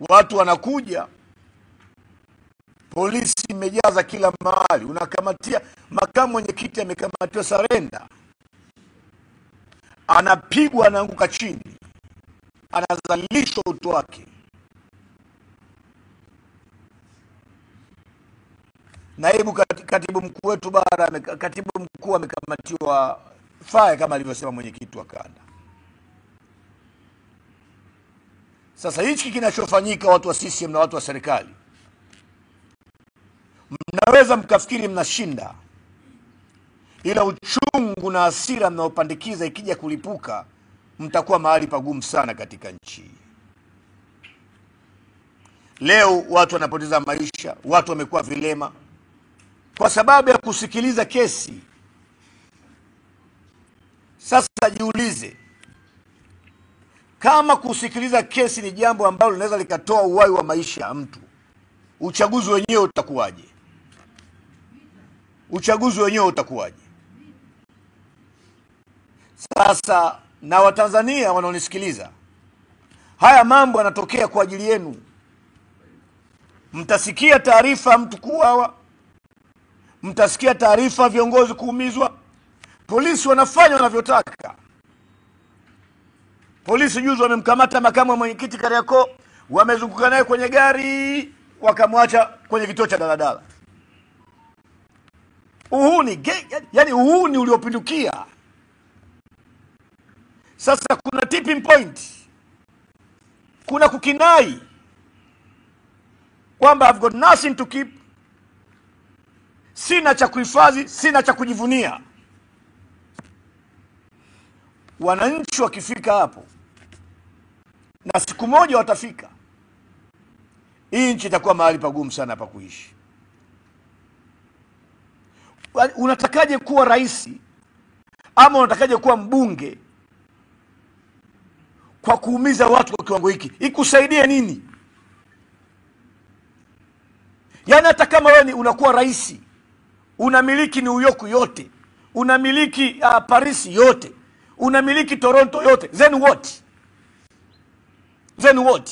watu wanakuja, polisi imejaza kila mahali, unakamatia makamu mwenyekiti amekamatiwa Sarenda, anapigwa, anaanguka chini, anazalishwa utu wake. Naibu katibu mkuu wetu bara, katibu mkuu amekamatiwa Faye kama alivyosema mwenyekiti wa kanda. Sasa hichi kinachofanyika, watu wa CCM na watu wa serikali, mnaweza mkafikiri mnashinda, ila uchungu na hasira mnaopandikiza ikija kulipuka, mtakuwa mahali pagumu sana katika nchi. Leo watu wanapoteza maisha, watu wamekuwa vilema kwa sababu ya kusikiliza kesi. Sasa jiulize, kama kusikiliza kesi ni jambo ambalo linaweza likatoa uhai wa maisha ya mtu, uchaguzi wenyewe utakuwaje? Uchaguzi wenyewe utakuwaje? Sasa na Watanzania wanaonisikiliza, haya mambo yanatokea kwa ajili yenu. Mtasikia taarifa mtu kuuawa, mtasikia taarifa viongozi kuumizwa. Polisi wanafanya wanavyotaka. Polisi juzi wamemkamata makamu wa mwenyekiti Kariakoo, wamezunguka naye kwenye gari, wakamwacha kwenye kituo cha daladala. Uhuni, yani uhuni uliopindukia. Sasa kuna tipping point, kuna kukinai kwamba I've got nothing to keep, sina cha kuhifadhi, sina cha kujivunia. Wananchi wakifika hapo, na siku moja watafika, hii nchi itakuwa mahali pagumu sana pa kuishi. Unatakaje kuwa rais ama unatakaje kuwa mbunge kwa kuumiza watu kwa kiwango hiki? Ikusaidie nini? Yani hata kama wewe unakuwa rais, unamiliki New York yote, unamiliki Paris yote, unamiliki Toronto yote, then what? Then what?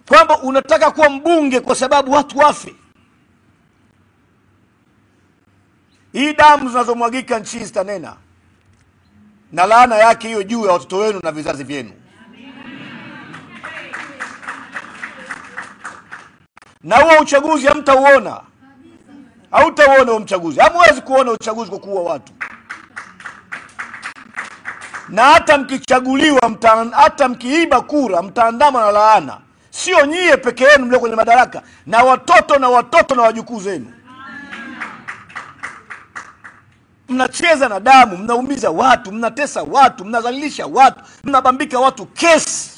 Kwamba unataka kuwa mbunge kwa sababu watu wafe? Hii damu zinazomwagika nchi zitanena, na laana yake hiyo juu ya watoto wenu na vizazi vyenu. Na huo uchaguzi hamtauona. Hautauona huo uchaguzi. Hamwezi kuona uchaguzi kwa kuua watu. Na hata mkichaguliwa, hata mkiiba kura, mtaandama na laana. Sio nyie peke yenu mlio kwenye madaraka, na watoto na wajukuu zenu. Mnacheza na damu, mnaumiza watu, mnatesa watu, mnazalilisha watu, mnabambika watu kesi.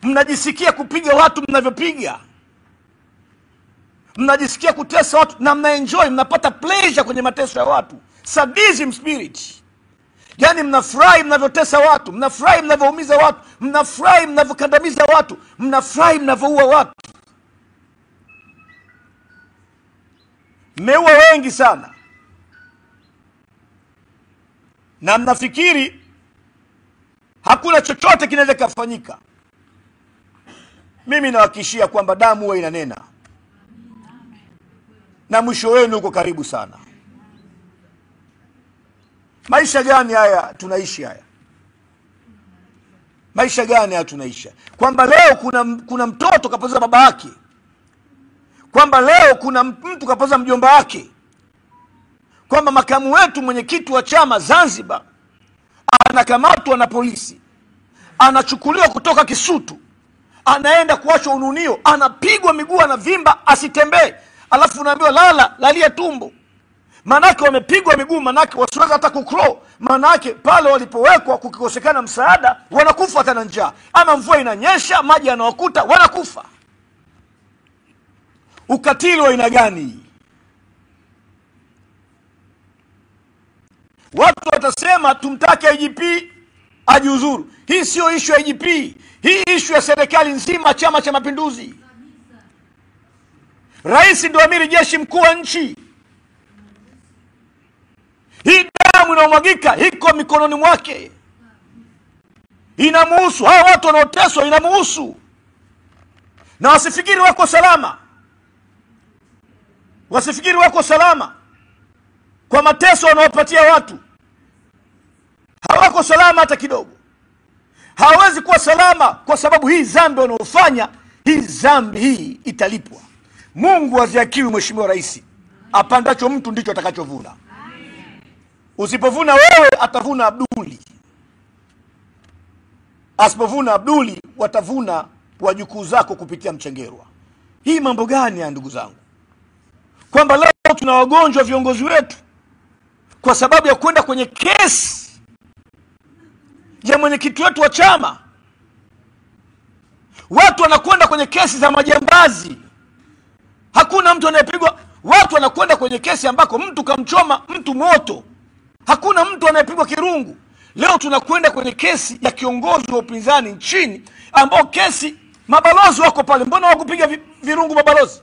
Mnajisikia kupiga watu mnavyopiga. Mnajisikia kutesa watu na mnaenjoy, mnapata pleasure kwenye mateso ya watu. Sadism spirit. Yani mnafurahi mnavyotesa watu, mnafurahi mnavyoumiza watu, mnafurahi mnavyokandamiza watu, mnafurahi mnavyoua watu. Mmeua wengi sana, na mnafikiri hakuna chochote kinaweza kufanyika. Mimi nawahakikishia kwamba damu huwa inanena, na mwisho wenu uko karibu sana. Maisha gani haya tunaishi haya? Maisha gani haya tunaishi? Kwamba leo kuna mtoto kapoteza baba yake, kwamba leo kuna mtu kapoteza mjomba wake, kwamba makamu wetu mwenyekiti wa chama Zanzibar anakamatwa na polisi, anachukuliwa kutoka Kisutu, anaenda kuachwa Ununio, anapigwa miguu na vimba asitembee, alafu unaambiwa lalia tumbo. Manake wamepigwa miguu, manake wasiweza hata kukro, manake pale walipowekwa kukikosekana msaada wanakufa hata na njaa, ama mvua inanyesha maji yanawakuta wanakufa. Ukatili wa aina gani? Watu watasema tumtake IGP ajiuzuru. Hii sio issue ya IGP, hii issue ya serikali nzima, Chama cha Mapinduzi. Rais ndio amiri jeshi mkuu wa nchi. Hii damu inayomwagika iko mikononi mwake. Inamuhusu. Hao watu wanaoteswa inamuhusu, na wasifikiri wako salama. Wasifikiri wako salama kwa mateso wanaopatia watu. Hawako salama hata kidogo. Hawezi kuwa salama kwa sababu hii dhambi wanaofanya, hii dhambi hii italipwa. Mungu aziakiwi, Mheshimiwa Rais, apandacho mtu ndicho atakachovuna. Usipovuna wewe, atavuna Abduli. Asipovuna Abduli, watavuna wajukuu zako kupitia Mchengerwa. Hii mambo gani ya ndugu zangu? Kwamba leo tuna wagonjwa viongozi wetu kwa sababu ya kwenda kwenye kesi ya mwenyekiti wetu wa chama. Watu wanakwenda kwenye kesi za majambazi. Hakuna mtu anayepigwa. Watu wanakwenda kwenye kesi ambako mtu kamchoma mtu moto. Hakuna mtu anayepigwa kirungu. Leo tunakwenda kwenye kesi ya kiongozi wa upinzani nchini, ambao kesi mabalozi wako pale. Mbona wakupiga virungu mabalozi?